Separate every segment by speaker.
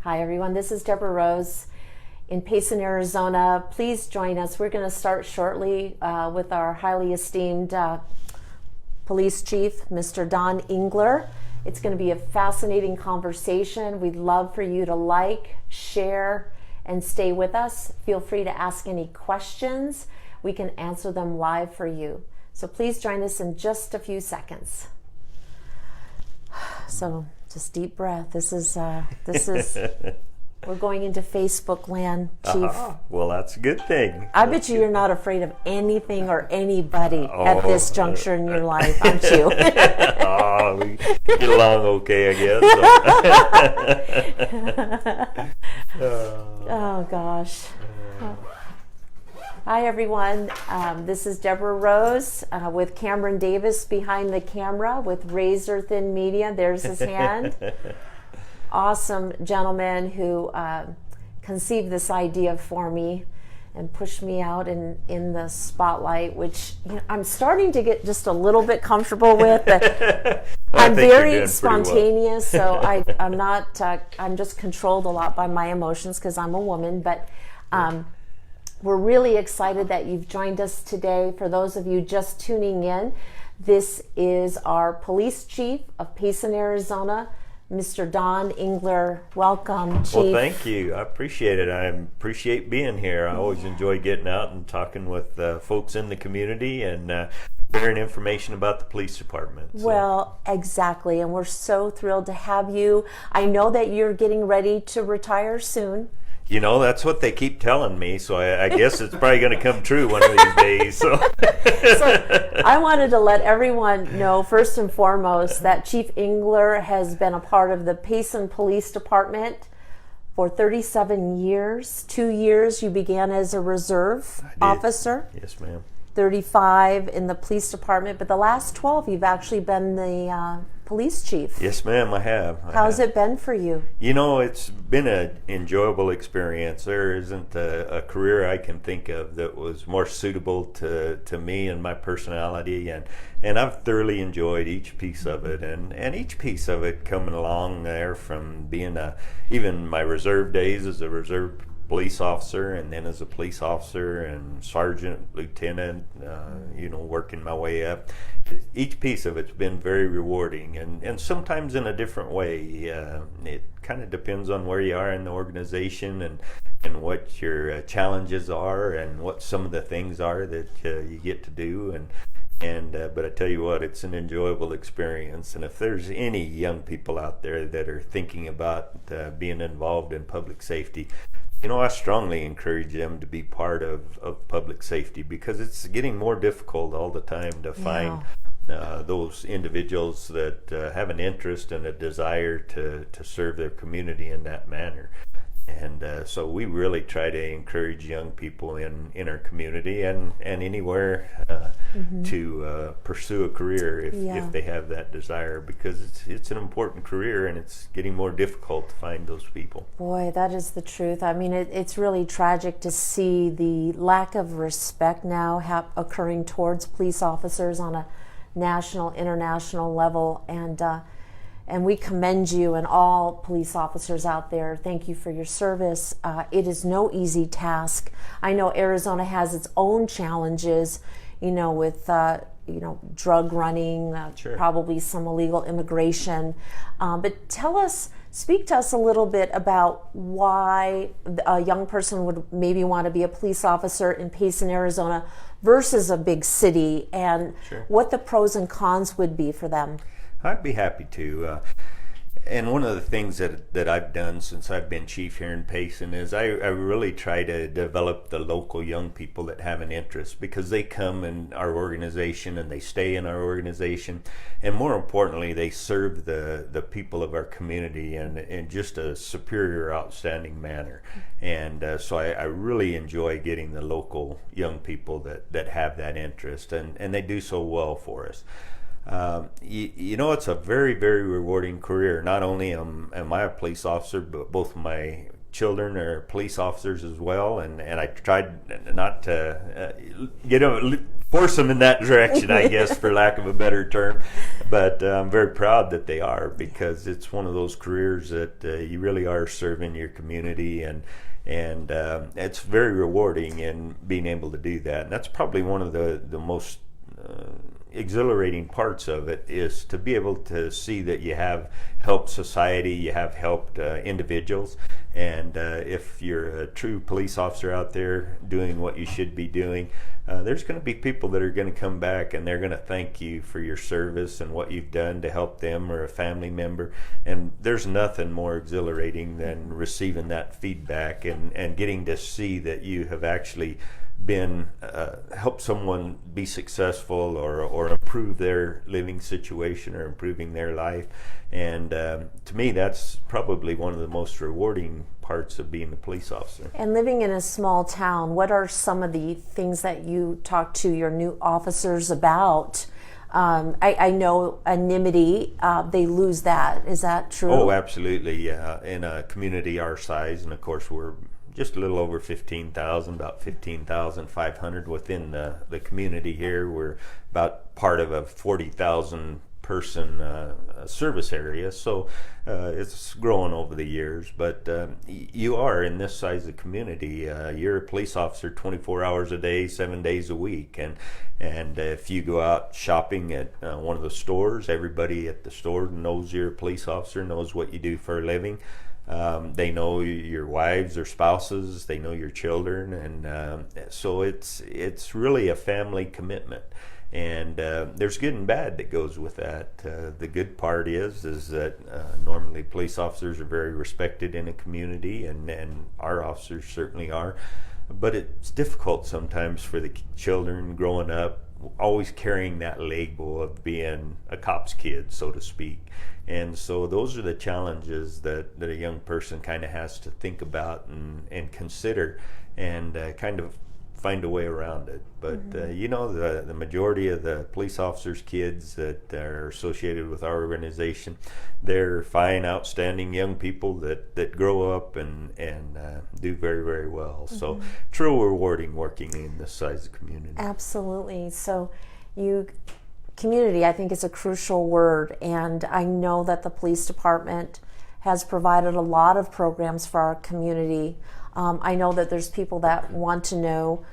Speaker 1: Hi everyone, this is Deborah Rose in Payson, Arizona. Please join us. We're going to start shortly with our highly esteemed police chief, Mr. Don Engler. It's going to be a fascinating conversation. We'd love for you to like, share, and stay with us. Feel free to ask any questions. We can answer them live for you. So please join us in just a few seconds. So just deep breath. This is we're going into Facebook land, Chief.
Speaker 2: Well, that's a good thing.
Speaker 1: I bet you're not afraid of anything or anybody at this juncture in your life, aren't you?
Speaker 2: We get along okay, I guess.
Speaker 1: Oh, gosh. Hi, everyone. This is Deborah Rose with Cameron Davis behind the camera with Razor Thin Media. There's his hand. Awesome gentleman who conceived this idea for me and pushed me out in the spotlight, which I'm starting to get just a little bit comfortable with. But I'm very spontaneous, so I'm just controlled a lot by my emotions because I'm a woman. But we're really excited that you've joined us today. For those of you just tuning in, this is our police chief of Payson, Arizona, Mr. Don Engler. Welcome, Chief.
Speaker 2: Well, thank you. I appreciate it. I appreciate being here. I always enjoy getting out and talking with folks in the community and sharing information about the police department. So.
Speaker 1: Well, exactly. And we're so thrilled to have you. I know that you're getting ready to retire soon.
Speaker 2: You know, that's what they keep telling me, so I guess it's probably going to come true one of these days. So.
Speaker 1: So I wanted to let everyone know, first and foremost, that Chief Engler has been a part of the Payson Police Department for 37 years. 2 years you began as a reserve officer.
Speaker 2: Yes, ma'am. 35
Speaker 1: in the police department, but the last 12 you've actually been the police chief.
Speaker 2: Yes, ma'am, I have.
Speaker 1: How's it been for you?
Speaker 2: You know, it's been an enjoyable experience. There isn't a career I can think of that was more suitable to me and my personality, and I've thoroughly enjoyed each piece of it, and each piece of it coming along there from being even my reserve days as a reserve police officer, and then as a police officer and sergeant, lieutenant, working my way up. Each piece of it's been very rewarding, and sometimes in a different way. It kind of depends on where you are in the organization and what your challenges are and what some of the things are that you get to do. But I tell you what, it's an enjoyable experience. And if there's any young people out there that are thinking about being involved in public safety, I strongly encourage them to be part of public safety, because it's getting more difficult all the time to find those individuals that have an interest and a desire to serve their community in that manner. And so we really try to encourage young people in our community and anywhere to pursue a career if they have that desire, because it's an important career and it's getting more difficult to find those people.
Speaker 1: Boy, that is the truth. I mean, it's really tragic to see the lack of respect now occurring towards police officers on a national, international level, and we commend you and all police officers out there. Thank you for your service. It is no easy task. I know Arizona has its own challenges, with drug running,
Speaker 2: Sure.
Speaker 1: Probably some illegal immigration. But speak to us a little bit about why a young person would maybe want to be a police officer in Payson, Arizona versus a big city, and
Speaker 2: Sure.
Speaker 1: what the pros and cons would be for them.
Speaker 2: I'd be happy to. And one of the things that I've done since I've been chief here in Payson is I really try to develop the local young people that have an interest, because they come in our organization and they stay in our organization, and more importantly, they serve the people of our community in just a superior, outstanding manner. And so I really enjoy getting the local young people that have that interest, and they do so well for us. It's a very, very rewarding career. Not only am I a police officer, but both of my children are police officers as well, and I tried not to force them in that direction, I guess, for lack of a better term. But I'm very proud that they are, because it's one of those careers that you really are serving your community, and it's very rewarding in being able to do that. And that's probably one of the most exhilarating parts of it, is to be able to see that you have helped society, you have helped individuals. And if you're a true police officer out there doing what you should be doing, there's going to be people that are going to come back and they're going to thank you for your service and what you've done to help them or a family member. And there's nothing more exhilarating than receiving that feedback and getting to see that you have actually been help someone be successful or improve their living situation or improving their life. And to me, that's probably one of the most rewarding parts of being a police officer.
Speaker 1: And living in a small town, what are some of the things that you talk to your new officers about? I know anonymity, they lose that. Is that true?
Speaker 2: Oh, absolutely. Yeah. In a community our size, and of course we're just a little over 15,000, about 15,500 within the community here. We're about part of a 40,000 person service area, so it's grown over the years. But you are in this size of community, you're a police officer 24 hours a day, 7 days a week, and if you go out shopping at one of the stores, everybody at the store knows you're a police officer, knows what you do for a living. They know your wives or spouses, they know your children, and so it's really a family commitment. And there's good and bad that goes with that. The good part is that normally police officers are very respected in a community, and our officers certainly are. But it's difficult sometimes for the children growing up, always carrying that label of being a cop's kid, so to speak. And so those are the challenges that a young person kind of has to think about and consider, and kind of find a way around it. But you know, the majority of the police officers' kids that are associated with our organization, they're fine, outstanding young people that grow up and do very, very well. So truly rewarding working in this size of community. Absolutely.
Speaker 1: So community, I think, is a crucial word, and I know that the police department has provided a lot of programs for our community. I know that there's people that want to know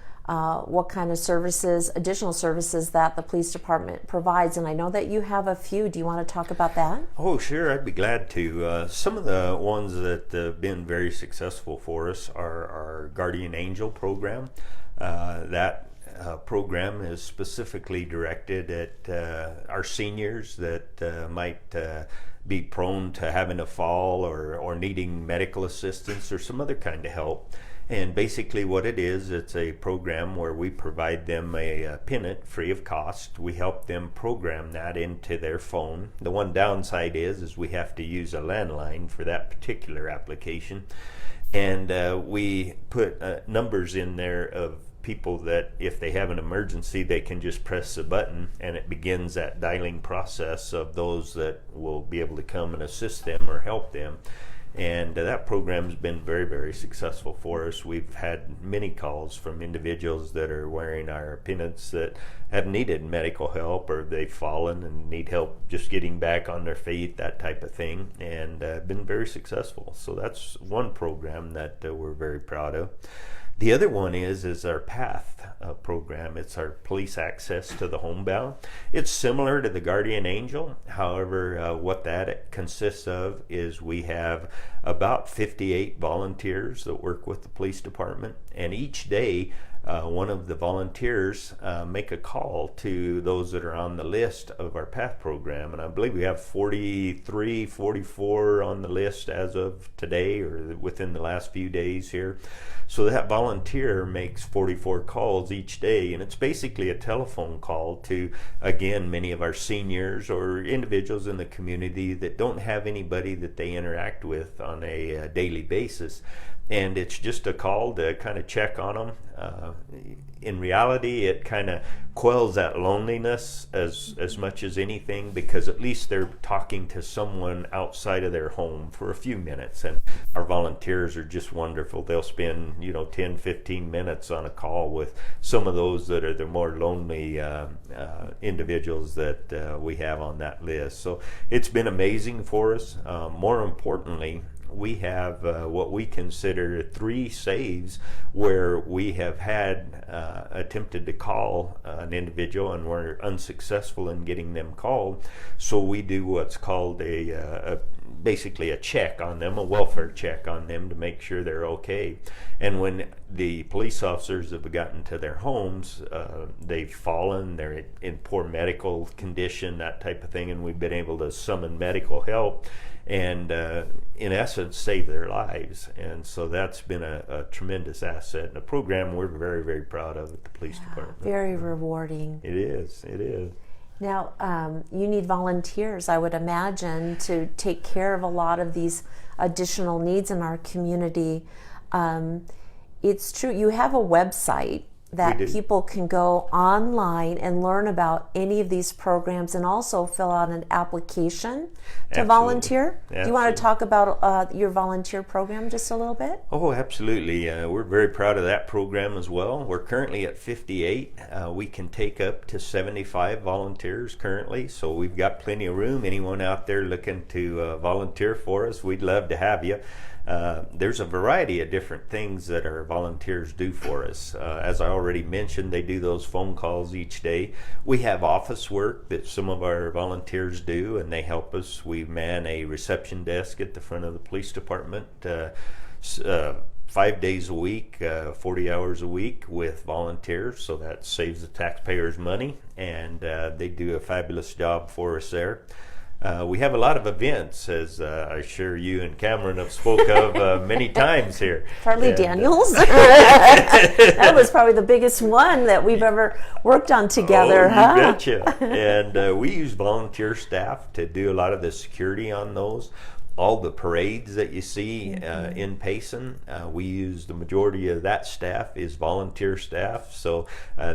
Speaker 1: what kind of services, additional services that the police department provides, and I know that you have a few. Do you want to talk about that?
Speaker 2: Oh, sure, I'd be glad to. Some of the ones that have been very successful for us are our Guardian Angel program. That program is specifically directed at our seniors that might be prone to having a fall or needing medical assistance or some other kind of help. And basically what it is, it's a program where we provide them a pennant free of cost. We help them program that into their phone. The one downside is we have to use a landline for that particular application. And we put numbers in there of people that if they have an emergency, they can just press the button and it begins that dialing process of those that will be able to come and assist them or help them. And that program's been very, very successful for us. We've had many calls from individuals that are wearing our pennants that have needed medical help, or they've fallen and need help just getting back on their feet, that type of thing, and been very successful. So that's one program that we're very proud of. The other one is our PATH program. It's our police access to the homebound. It's similar to the Guardian Angel. However, what that consists of is we have about 58 volunteers that work with the police department, and each day one of the volunteers make a call to those that are on the list of our PATH program, and I believe we have 43, 44 on the list as of today or within the last few days here. So that volunteer makes 44 calls each day, and it's basically a telephone call to, again, many of our seniors or individuals in the community that don't have anybody that they interact with on a daily basis. and it's just a call to kind of check on them. In reality, it kind of quells that loneliness as much as anything, because at least they're talking to someone outside of their home for a few minutes. And our volunteers are just wonderful. They'll spend 10, 15 minutes on a call with some of those that are the more lonely individuals that we have on that list. So it's been amazing for us. More importantly, we have what we consider 3 saves where we have had attempted to call an individual and we're unsuccessful in getting them called. So we do what's called basically a check on them, a welfare check on them to make sure they're okay. And when the police officers have gotten to their homes, they've fallen, they're in poor medical condition, that type of thing, and we've been able to summon medical help and in essence save their lives. And so that's been a tremendous asset and a program we're very, very proud of at the police department.
Speaker 1: Very rewarding.
Speaker 2: It is.
Speaker 1: Now, you need volunteers, I would imagine, to take care of a lot of these additional needs in our community. It's true, you have a website that people can go online and learn about any of these programs and also fill out an application to volunteer. Do you want to talk about your volunteer program just a little bit?
Speaker 2: Oh, absolutely. We're very proud of that program as well. We're currently at 58. We can take up to 75 volunteers currently, so we've got plenty of room. Anyone out there looking to volunteer for us, we'd love to have you. There's a variety of different things that our volunteers do for us. As I already mentioned, they do those phone calls each day. We have office work that some of our volunteers do, and they help us. We man a reception desk at the front of the police department 5 days a week, 40 hours a week with volunteers, so that saves the taxpayers money, and they do a fabulous job for us there. We have a lot of events, as I'm sure you and Cameron have spoke of many times here.
Speaker 1: Harley Daniels? That was probably the biggest one that we've ever worked on together.
Speaker 2: You betcha. And we use volunteer staff to do a lot of the security on those. All the parades that you see in Payson, we use the majority of that staff is volunteer staff, so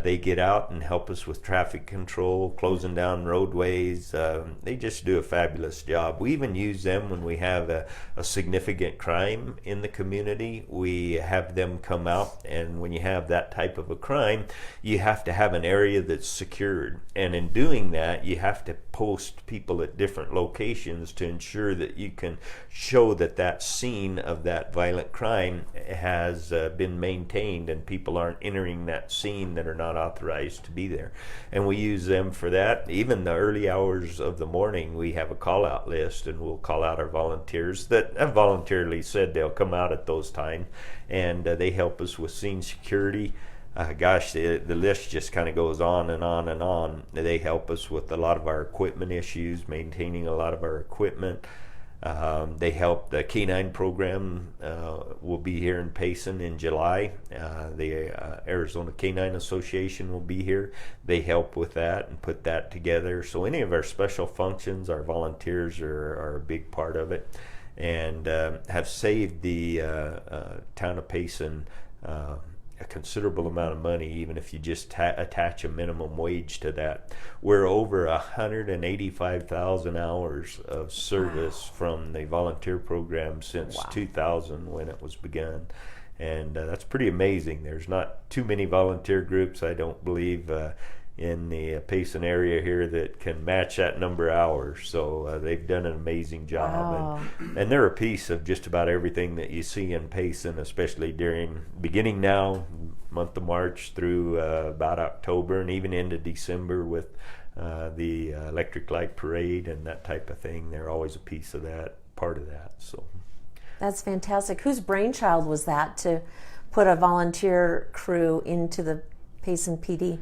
Speaker 2: they get out and help us with traffic control, closing down roadways. They just do a fabulous job. We even use them when we have a significant crime in the community. We have them come out, and when you have that type of a crime, you have to have an area that's secured, and in doing that you have to post people at different locations to ensure that you can show that that scene of that violent crime has been maintained and people aren't entering that scene that are not authorized to be there. And we use them for that. Even the early hours of the morning, we have a call out list, and we'll call out our volunteers that have voluntarily said they'll come out at those times, and they help us with scene security. The list just kind of goes on and on and on. They help us with a lot of our equipment issues, maintaining a lot of our equipment. They help the K9 program will be here in Payson in July. The Arizona K9 Association will be here. They help with that and put that together. So any of our special functions, our volunteers are a big part of it, and have saved the town of Payson a considerable amount of money, even if you just attach a minimum wage to that. We're over 185,000 hours of service from the volunteer program since 2000 when it was begun. And that's pretty amazing. There's not too many volunteer groups, I don't believe, in the Payson area here that can match that number of hours. So they've done an amazing job. And they're a piece of just about everything that you see in Payson, especially beginning now, month of March through about October and even into December with the electric light parade and that type of thing. They're always a piece of that, part of that. So
Speaker 1: that's fantastic. Whose brainchild was that to put a volunteer crew into the Payson PD?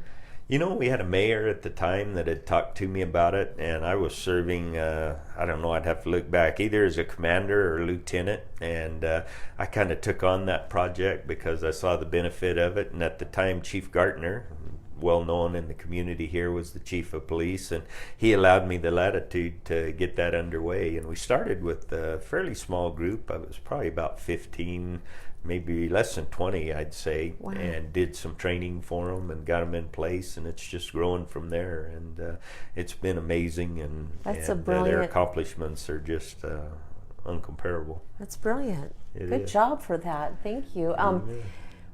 Speaker 2: You know, we had a mayor at the time that had talked to me about it, and I was serving, I don't know, I'd have to look back, either as a commander or a lieutenant, and I kind of took on that project because I saw the benefit of it. And at the time, Chief Gartner, well known in the community here, was the chief of police, and he allowed me the latitude to get that underway. And we started with a fairly small group. I was probably about 15, maybe less than 20, I'd say.
Speaker 1: Wow.
Speaker 2: And did some training for them and got them in place, and it's just growing from there. And it's been amazing, and,
Speaker 1: That's
Speaker 2: and
Speaker 1: a brilliant...
Speaker 2: their accomplishments are just uncomparable.
Speaker 1: That's brilliant.
Speaker 2: It
Speaker 1: Good
Speaker 2: is.
Speaker 1: job for that. Thank you.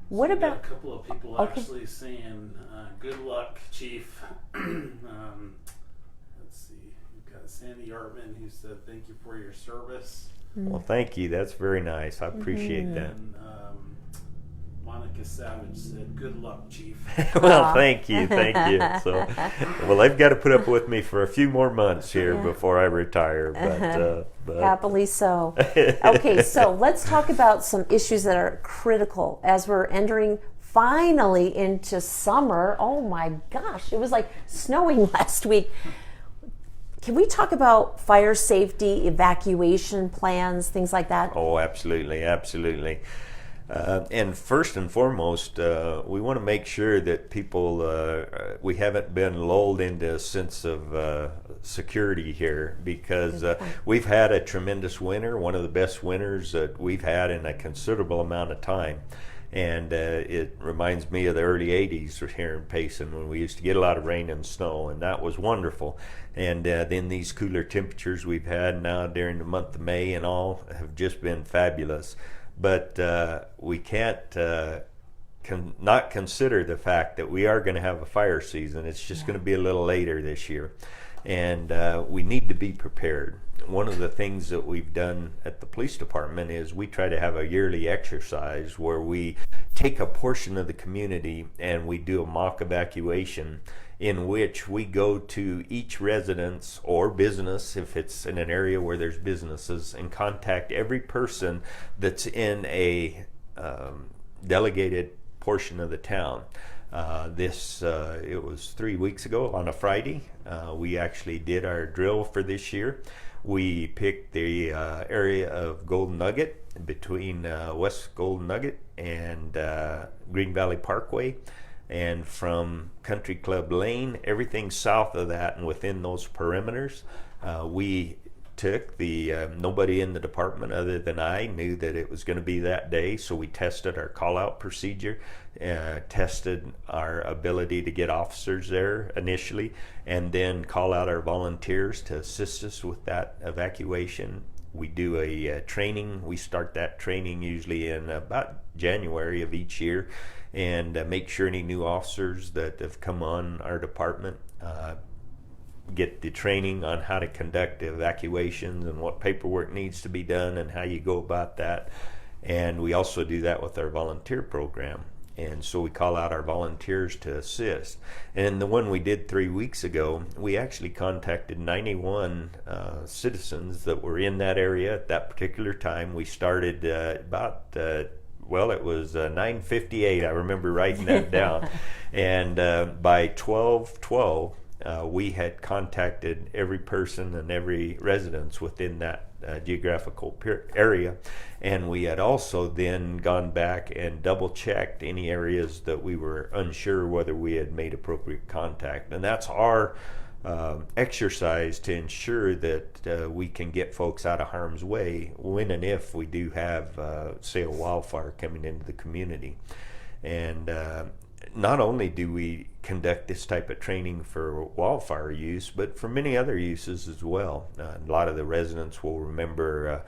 Speaker 1: What
Speaker 3: We got
Speaker 1: about...
Speaker 3: a couple of people actually saying, good luck, Chief. Let's see. We've got Sandy Artman who said, thank you for your service.
Speaker 2: Well, thank you. That's very nice. I appreciate that.
Speaker 3: And Monica Savage said, good luck, Chief.
Speaker 2: Well, thank you. So, well, they've got to put up with me for a few more months here before I retire. But
Speaker 1: Happily so. Okay, so let's talk about some issues that are critical as we're entering finally into summer. Oh my gosh, it was like snowing last week. Can we talk about fire safety, evacuation plans, things like that?
Speaker 2: Oh, absolutely, absolutely. And first and foremost, we want to make sure that people, we haven't been lulled into a sense of security here, because we've had a tremendous winter, one of the best winters that we've had in a considerable amount of time. And it reminds me of the early 80s here in Payson, when we used to get a lot of rain and snow, and that was wonderful. And then these cooler temperatures we've had now during the month of May and all have just been fabulous. But we can't not consider the fact that we are going to have a fire season. It's just going to be a little later this year, and we need to be prepared. One of the things that we've done at the police department is we try to have a yearly exercise where we take a portion of the community and we do a mock evacuation, in which we go to each residence or business, if it's in an area where there's businesses, and contact every person that's in a delegated portion of the town. It was 3 weeks ago on a Friday. We actually did our drill for this year. We picked the area of Golden Nugget, between West Golden Nugget and Green Valley Parkway, and from Country Club Lane, everything south of that and within those perimeters. We took nobody in the department other than I knew that it was going to be that day, so we tested our call-out procedure, tested our ability to get officers there initially, and then call out our volunteers to assist us with that evacuation. We do a training. We start that training usually in about January of each year, and make sure any new officers that have come on our department get the training on how to conduct evacuations and what paperwork needs to be done and how you go about that. And we also do that with our volunteer program. And so we call out our volunteers to assist. And the one we did 3 weeks ago, we actually contacted 91 citizens that were in that area at that particular time. We started it was 9:58. I remember writing that down. And by 12:12, we had contacted every person and every residence within that geographical area, and we had also then gone back and double checked any areas that we were unsure whether we had made appropriate contact. And that's our exercise to ensure that we can get folks out of harm's way when and if we do have say a wildfire coming into the community. And not only do we conduct this type of training for wildfire use, but for many other uses as well. A lot of the residents will remember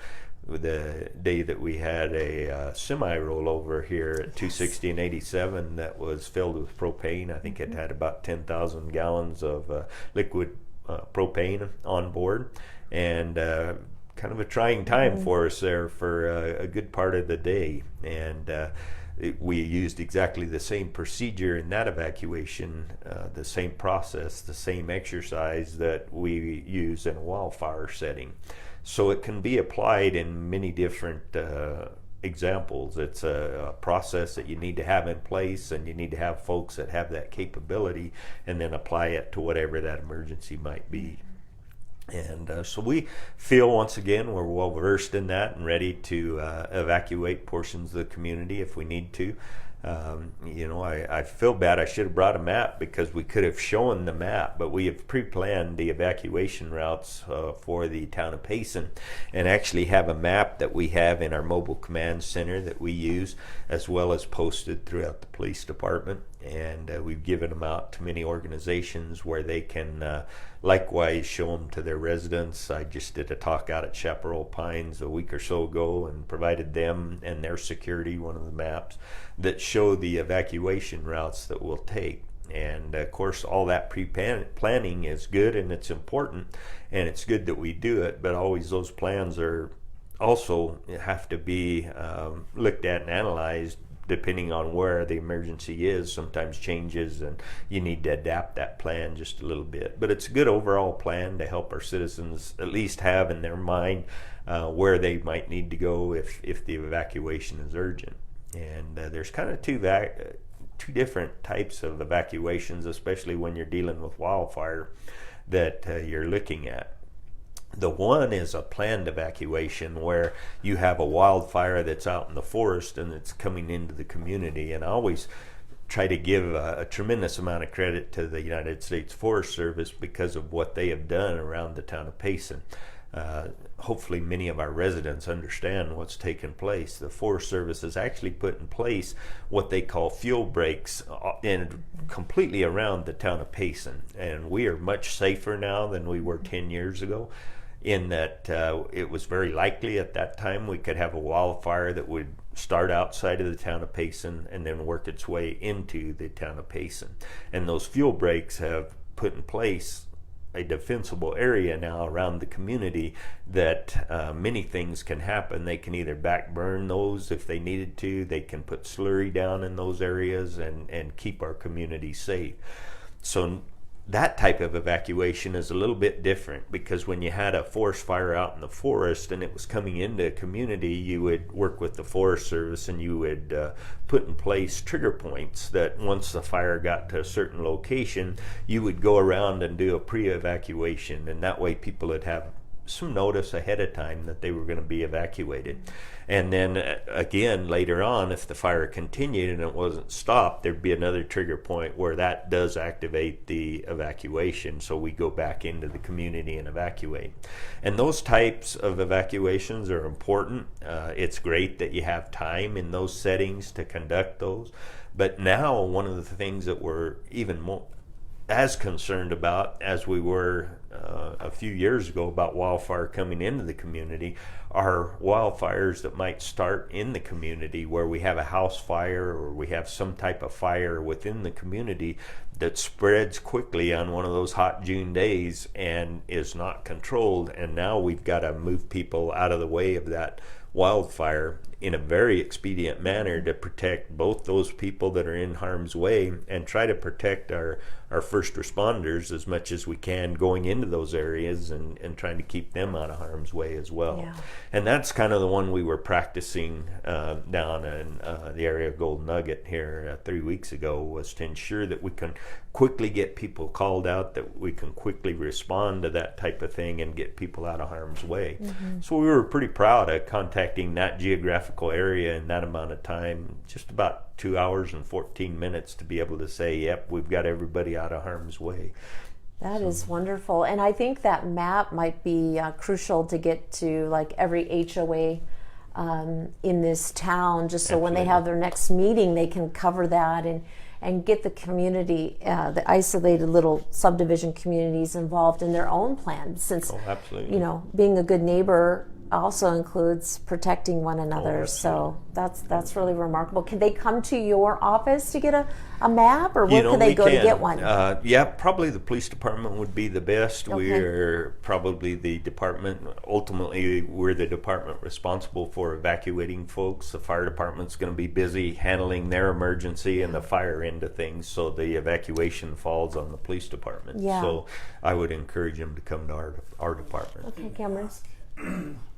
Speaker 2: the day that we had a semi rollover here at 260 and 87 that was filled with propane. I think it had about 10,000 gallons of liquid propane on board, and kind of a trying time for us there for a good part of the day. And we used exactly the same procedure in that evacuation, the same process, the same exercise that we use in a wildfire setting. So it can be applied in many different examples. It's a process that you need to have in place, and you need to have folks that have that capability, and then apply it to whatever that emergency might be. And so we feel, once again, we're well versed in that and ready to evacuate portions of the community if we need to. I feel bad. I should have brought a map because we could have shown the map, but we have pre-planned the evacuation routes for the town of Payson, and actually have a map that we have in our mobile command center that we use, as well as posted throughout the police department. And we've given them out to many organizations where they can likewise show them to their residents. I just did a talk out at Chaparral Pines a week or so ago and provided them and their security one of the maps that show the evacuation routes that we'll take. And of course, all that pre-planning is good and it's important, and it's good that we do it, but always those plans are also have to be looked at and analyzed depending on where the emergency is. Sometimes changes and you need to adapt that plan just a little bit, but it's a good overall plan to help our citizens at least have in their mind where they might need to go if the evacuation is urgent. And there's kind of two different types of evacuations, especially when you're dealing with wildfire, that you're looking at. The one is a planned evacuation where you have a wildfire that's out in the forest and it's coming into the community. And I always try to give a tremendous amount of credit to the United States Forest Service because of what they have done around the town of Payson. Hopefully many of our residents understand what's taken place. The Forest Service has actually put in place what they call fuel breaks completely around the town of Payson. And we are much safer now than we were 10 years ago, in that it was very likely at that time we could have a wildfire that would start outside of the town of Payson and then work its way into the town of Payson. And those fuel breaks have put in place a defensible area now around the community that many things can happen. They can either back burn those if they needed to, they can put slurry down in those areas and keep our community safe. So that type of evacuation is a little bit different, because when you had a forest fire out in the forest and it was coming into a community, you would work with the Forest Service and you would put in place trigger points that once the fire got to a certain location, you would go around and do a pre-evacuation, and that way people would have some notice ahead of time that they were going to be evacuated. And then again later on, if the fire continued and it wasn't stopped, there'd be another trigger point where that does activate the evacuation, so we go back into the community and evacuate. And those types of evacuations are important. It's great that you have time in those settings to conduct those, but now one of the things that we're even more as concerned about as we were a few years ago about wildfire coming into the community are wildfires that might start in the community, where we have a house fire or we have some type of fire within the community that spreads quickly on one of those hot June days and is not controlled. And now we've got to move people out of the way of that wildfire in a very expedient manner to protect both those people that are in harm's way and try to protect our first responders as much as we can going into those areas and trying to keep them out of harm's way as well.
Speaker 1: Yeah.
Speaker 2: And that's kind of the one we were practicing down in the area of Gold Nugget here 3 weeks ago, was to ensure that we can quickly get people called out, that we can quickly respond to that type of thing and get people out of harm's way. Mm-hmm. So we were pretty proud of contacting that geographical area in that amount of time, just about 2 hours and 14 minutes to be able to say, yep, we've got everybody out of harm's way.
Speaker 1: That is wonderful. And I think that map might be crucial to get to like every HOA in this town, just so when they have their next meeting, they can cover that and get the community, the isolated little subdivision communities involved in their own plan. Since, you know, being a good neighbor also includes protecting one another. So that's really remarkable. Can they come to your office to get a map, or where could they go to get one?
Speaker 2: Yeah, probably the police department would be the best.
Speaker 1: Okay.
Speaker 2: We're probably the department, ultimately we're the department responsible for evacuating folks. The fire department's going to be busy handling their emergency and the fire end of things, so the evacuation falls on the police department.
Speaker 1: Yeah.
Speaker 2: So I would encourage them to come to our department.
Speaker 1: Okay, Cameron.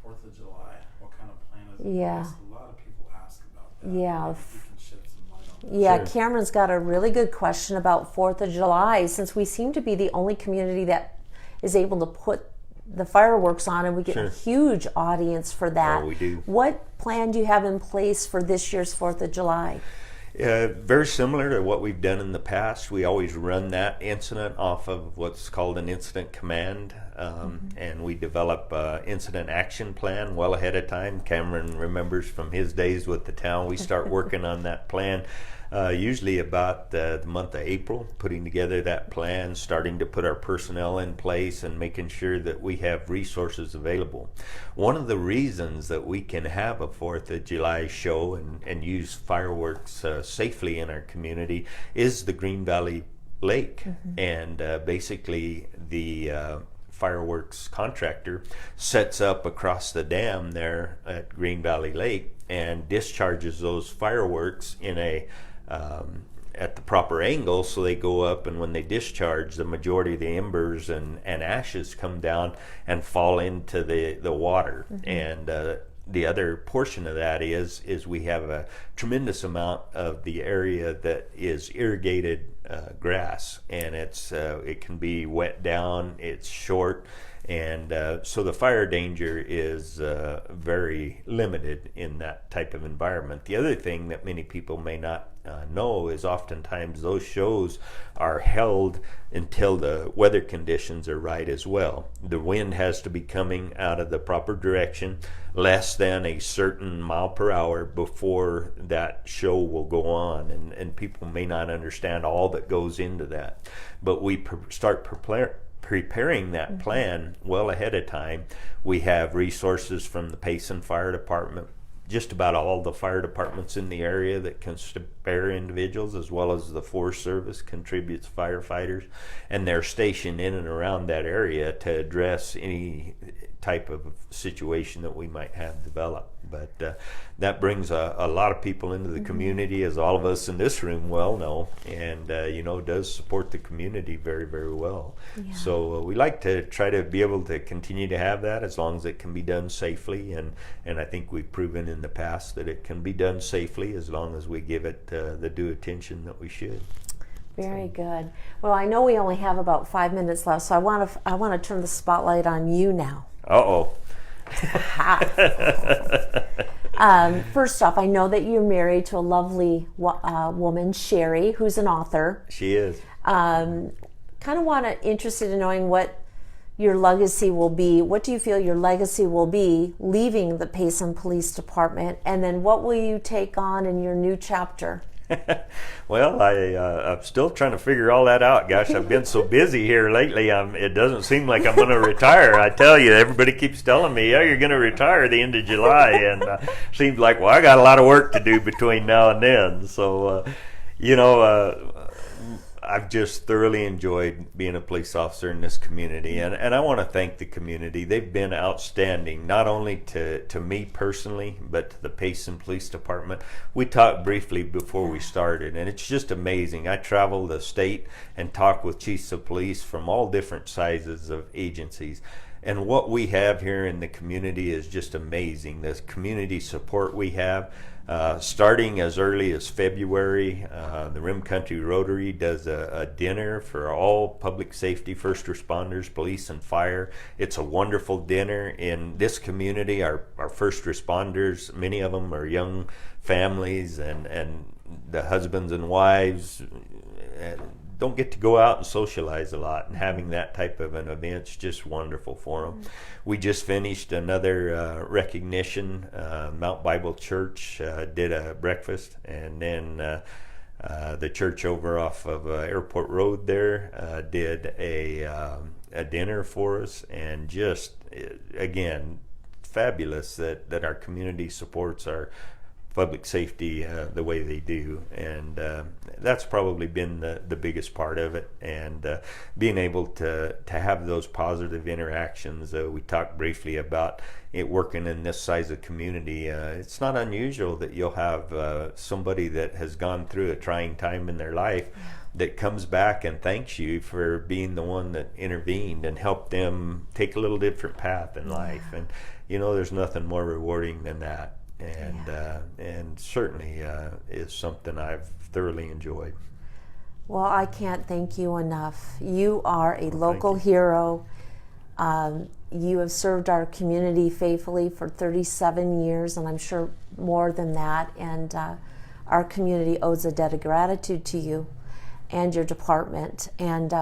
Speaker 3: 4th of July, what kind of plan is it?
Speaker 1: Yeah.
Speaker 3: A lot of people ask about that.
Speaker 1: Yeah.
Speaker 3: If you can shed some light on that.
Speaker 1: Yeah,
Speaker 2: Sure.
Speaker 1: Cameron's got a really good question about 4th of July, since we seem to be the only community that is able to put the fireworks on, and we get a huge audience for that.
Speaker 2: Oh, we do.
Speaker 1: What plan do you have in place for this year's 4th of July?
Speaker 2: Very similar to what we've done in the past. We always run that incident off of what's called an incident command, and we develop an incident action plan well ahead of time. Cameron remembers from his days with the town, we start working on that plan usually about the month of April, putting together that plan, starting to put our personnel in place and making sure that we have resources available. One of the reasons that we can have a 4th of July show and use fireworks safely in our community is the Green Valley Lake. And basically the fireworks contractor sets up across the dam there at Green Valley Lake and discharges those fireworks in a at the proper angle, so they go up, and when they discharge, the majority of the embers and ashes come down and fall into the water. And the other portion of that is we have a tremendous amount of the area that is irrigated grass, and it can be wet down, it's short, and so the fire danger is very limited in that type of environment. The other thing that many people may not know is oftentimes those shows are held until the weather conditions are right as well. The wind has to be coming out of the proper direction, less than a certain mile per hour before that show will go on, and people may not understand all that goes into that. But we start preparing that plan well ahead of time. We have resources from the Payson Fire Department, just about all the fire departments in the area that can spare individuals, as well as the Forest Service contributes firefighters, and they're stationed in and around that area to address any type of situation that we might have developed. But that brings a lot of people into the community, as all of us in this room well know, and does support the community very, very well. Yeah. So we like to try to be able to continue to have that as long as it can be done safely, and I think we've proven in the past that it can be done safely as long as we give it the due attention that we should.
Speaker 1: Very good. Well, I know we only have about 5 minutes left, so I want to turn the spotlight on you now.
Speaker 2: Uh-oh.
Speaker 1: First off, I know that you're married to a lovely woman, Sherry, who's an author.
Speaker 2: She is.
Speaker 1: Kind of interested in knowing what your legacy will be. What do you feel your legacy will be leaving the Payson Police Department, and then what will you take on in your new chapter?
Speaker 2: Well, I'm still trying to figure all that out. Gosh, I've been so busy here lately. It doesn't seem like I'm going to retire. I tell you, everybody keeps telling me, "Yeah, you're going to retire at the end of July," and seems like, well, I got a lot of work to do between now and then. So, I've just thoroughly enjoyed being a police officer in this community, and I want to thank the community. They've been outstanding, not only to me personally, but to the Payson Police Department. We talked briefly before we started, and it's just amazing. I travel the state and talk with chiefs of police from all different sizes of agencies. And what we have here in the community is just amazing. The community support we have. Starting as early as February, the Rim Country Rotary does a dinner for all public safety, first responders, police, and fire. It's a wonderful dinner. In this community, our first responders, many of them are young families, and the husbands and wives don't get to go out and socialize a lot, and having that type of an event's just wonderful for them. We just finished another recognition. Mount Bible Church did a breakfast, and then the church over off of Airport Road there did a dinner for us, and just again, fabulous that our community supports our public safety the way they do, and that's probably been the biggest part of it, and being able to have those positive interactions. We talked briefly about it working in this size of community. It's not unusual that you'll have somebody that has gone through a trying time in their life that comes back and thanks you for being the one that intervened and helped them take a little different path in life, and there's nothing more rewarding than that. And certainly is something I've thoroughly enjoyed.
Speaker 1: Well, I can't thank you enough. You are a local hero. You have served our community faithfully for 37 years, and I'm sure more than that. And our community owes a debt of gratitude to you and your department. And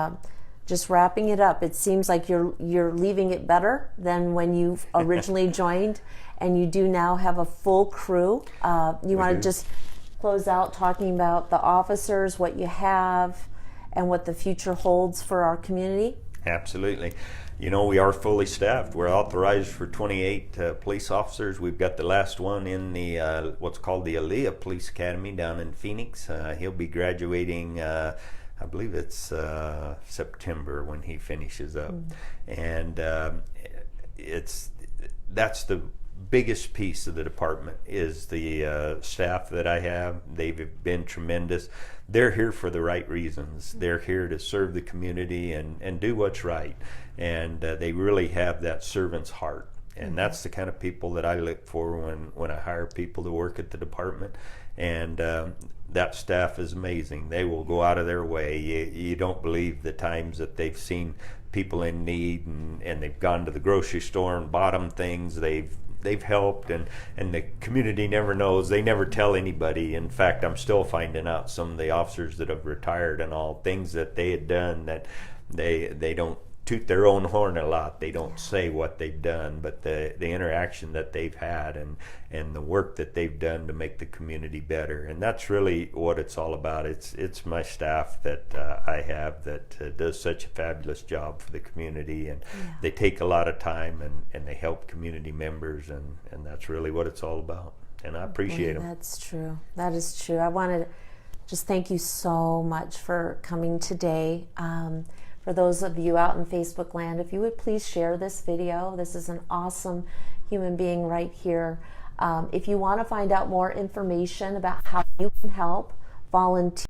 Speaker 1: just wrapping it up, it seems like you're leaving it better than when you originally joined, and you do now have a full crew. You want to just close out talking about the officers, what you have, and what the future holds for our community?
Speaker 2: Absolutely. You know, we are fully staffed. We're authorized for 28 police officers. We've got the last one in the what's called the Aaliyah Police Academy down in Phoenix. He'll be graduating, I believe it's September when he finishes up. And that's the biggest piece of the department is the staff that I have. They've been tremendous. They're here for the right reasons. They're here to serve the community and do what's right. And they really have that servant's heart. And that's the kind of people that I look for when I hire people to work at the department. And that staff is amazing. They will go out of their way. You don't believe the times that they've seen people in need, and they've gone to the grocery store and bought them things. They've helped, and the community never knows. They never tell anybody. In fact, I'm still finding out some of the officers that have retired and all things that they had done that they don't toot their own horn a lot. They don't say what they've done, but the interaction that they've had and the work that they've done to make the community better. And that's really what it's all about. It's my staff that I have that does such a fabulous job for the community, and they take a lot of time and they help community members, and that's really what it's all about. And I appreciate them.
Speaker 1: That's true. That is true. I want to just thank you so much for coming today. For those of you out in Facebook land, if you would please share this video. This is an awesome human being right here. If you want to find out more information about how you can help volunteer